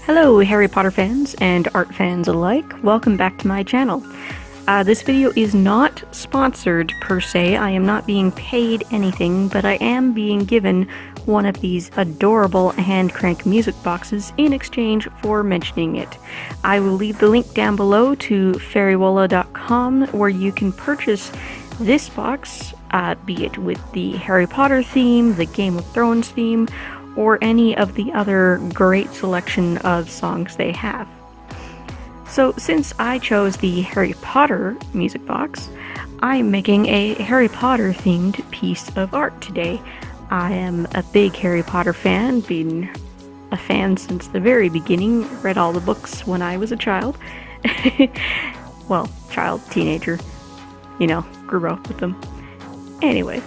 Hello Harry Potter fans and art fans alike, welcome back to my channel. This video is not sponsored per se, I am not being paid anything, but I am being given one of these adorable hand crank music boxes in exchange for mentioning it. I will leave the link down below to Feriwola.com where you can purchase this box, be it with the Harry Potter theme, the Game of Thrones theme, or any of the other great selection of songs they have. So since I chose the Harry Potter music box, I'm making a Harry Potter themed piece of art today. I am a big Harry Potter fan, been a fan since the very beginning, read all the books when I was a child. Well, child, teenager, grew up with them. Anyway,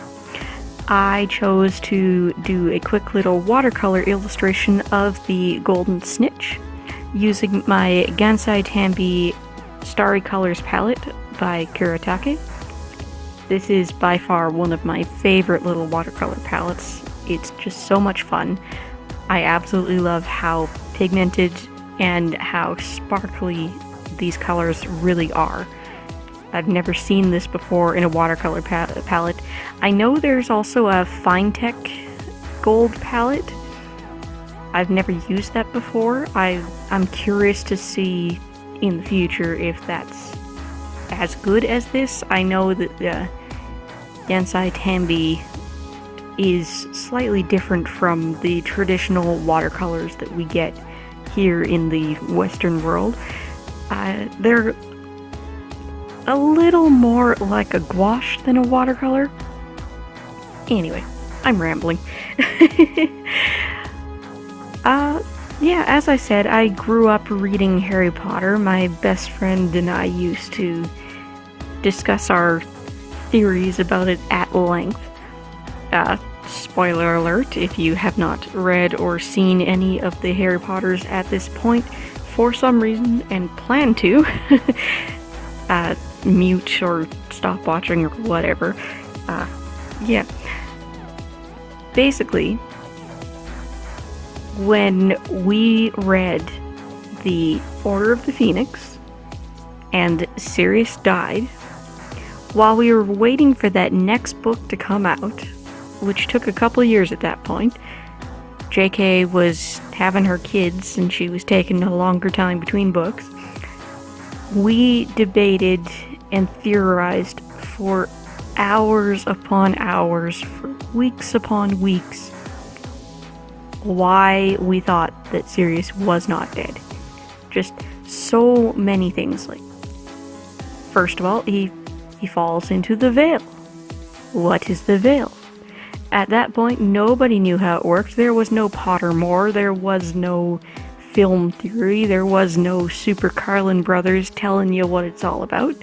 I chose to do a quick little watercolor illustration of the golden snitch using my Gansai Tambi Starry Colours palette by Kuretake. This is by far one of my favorite little watercolor palettes. It's just so much fun. I absolutely love how pigmented and how sparkly these colors really are. I've never seen this before in a watercolor palette. I know there's also a Finetech gold palette. I've never used that before. I'm curious to see in the future if that's as good as this. I know that Gansai Tambi is slightly different from the traditional watercolors that we get here in the Western world. They're a little more like a gouache than a watercolor. Anyway, I'm rambling. Yeah, as I said, I grew up reading Harry Potter. My best friend and I used to discuss our theories about it at length. Spoiler alert, if you have not read or seen any of the Harry Potters at this point, for some reason, and plan to, mute or stop watching or whatever. Yeah. Basically, when we read The Order of the Phoenix and Sirius died, while we were waiting for that next book to come out, which took a couple of years at that point, JK was having her kids and she was taking a longer time between books, we debated and theorized for hours upon hours, for weeks upon weeks, why we thought that Sirius was not dead. Just so many things. Like, first of all, he falls into the veil. What is the veil? At that point, nobody knew how it worked. There was no Pottermore, there was no film theory, there was no Super Carlin Brothers telling you what it's all about.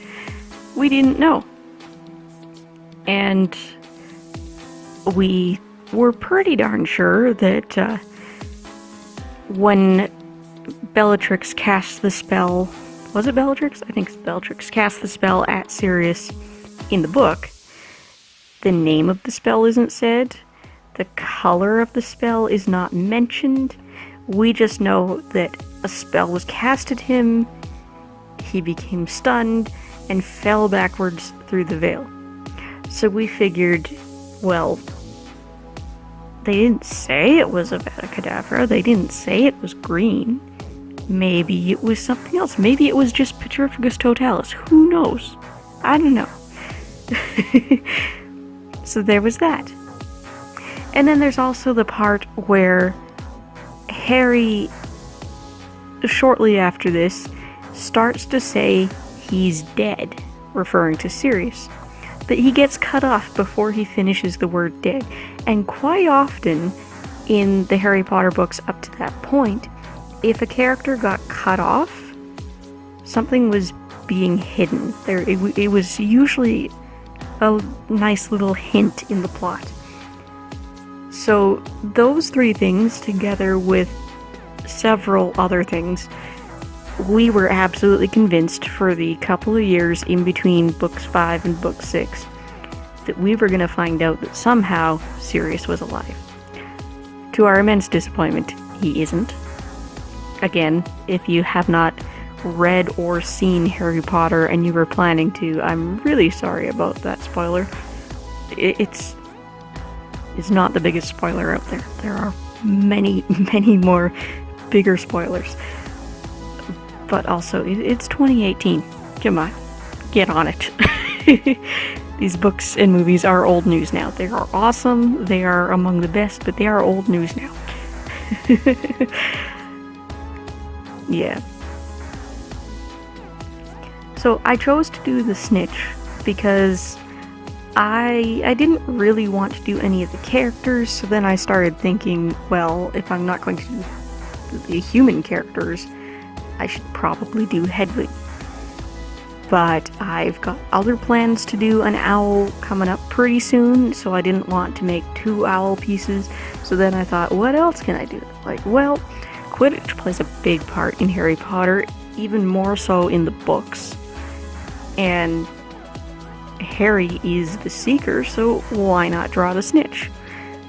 We didn't know. And we were pretty darn sure that when Bellatrix cast the spell, was it Bellatrix? I think Bellatrix cast the spell at Sirius in the book, the name of the spell isn't said, the color of the spell is not mentioned. We just know that a spell was cast at him, he became stunned, and fell backwards through the veil. So we figured, well, they didn't say it was a Avada Kedavra, they didn't say it was green. Maybe it was something else. Maybe it was just Petrificus Totalis. Who knows? I don't know. So there was that. And then there's also the part where Harry, shortly after this, starts to say he's dead, referring to Sirius. But he gets cut off before he finishes the word dead. And quite often, in the Harry Potter books up to that point, if a character got cut off, something was being hidden. It was usually a nice little hint in the plot. So those three things, together with several other things, we were absolutely convinced for the couple of years in between books 5 and book 6 that we were going to find out that somehow Sirius was alive. To our immense disappointment, he isn't. again, if you have not read or seen Harry Potter and you were planning to, I'm really sorry about that spoiler. It's not the biggest spoiler out there. There are many, many more bigger spoilers. But also, it's 2018. Come on, get on it. These books and movies are old news now. They are awesome, they are among the best, but they are old news now. Yeah. So I chose to do the Snitch because I didn't really want to do any of the characters, so then I started thinking, well, if I'm not going to do the human characters, I should probably do Hedwig. But I've got other plans to do an owl coming up pretty soon, so I didn't want to make 2 owl pieces. So then I thought, what else can I do? Like, well, Quidditch plays a big part in Harry Potter, even more so in the books. And Harry is the seeker, so why not draw the Snitch?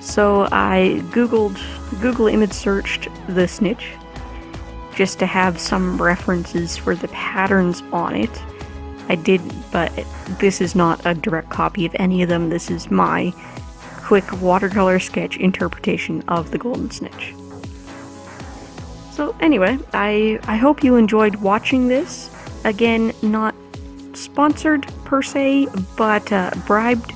So I Google image searched the Snitch, just to have some references for the patterns on it. I did, but this is not a direct copy of any of them. This is my quick watercolor sketch interpretation of the Golden Snitch. So anyway, I hope you enjoyed watching this. Again, not sponsored per se, but bribed.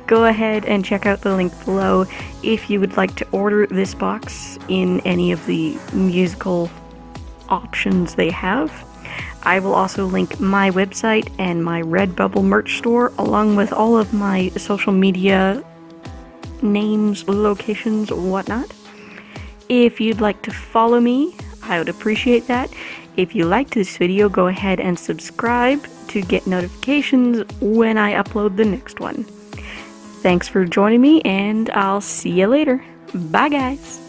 Go ahead and check out the link below if you would like to order this box in any of the musical options they have. I will also link my website and my Redbubble merch store, along with all of my social media names, locations, whatnot. If you'd like to follow me, I would appreciate that. If you liked this video, go ahead and subscribe to get notifications when I upload the next one. Thanks for joining me, and I'll see you later. Bye, guys!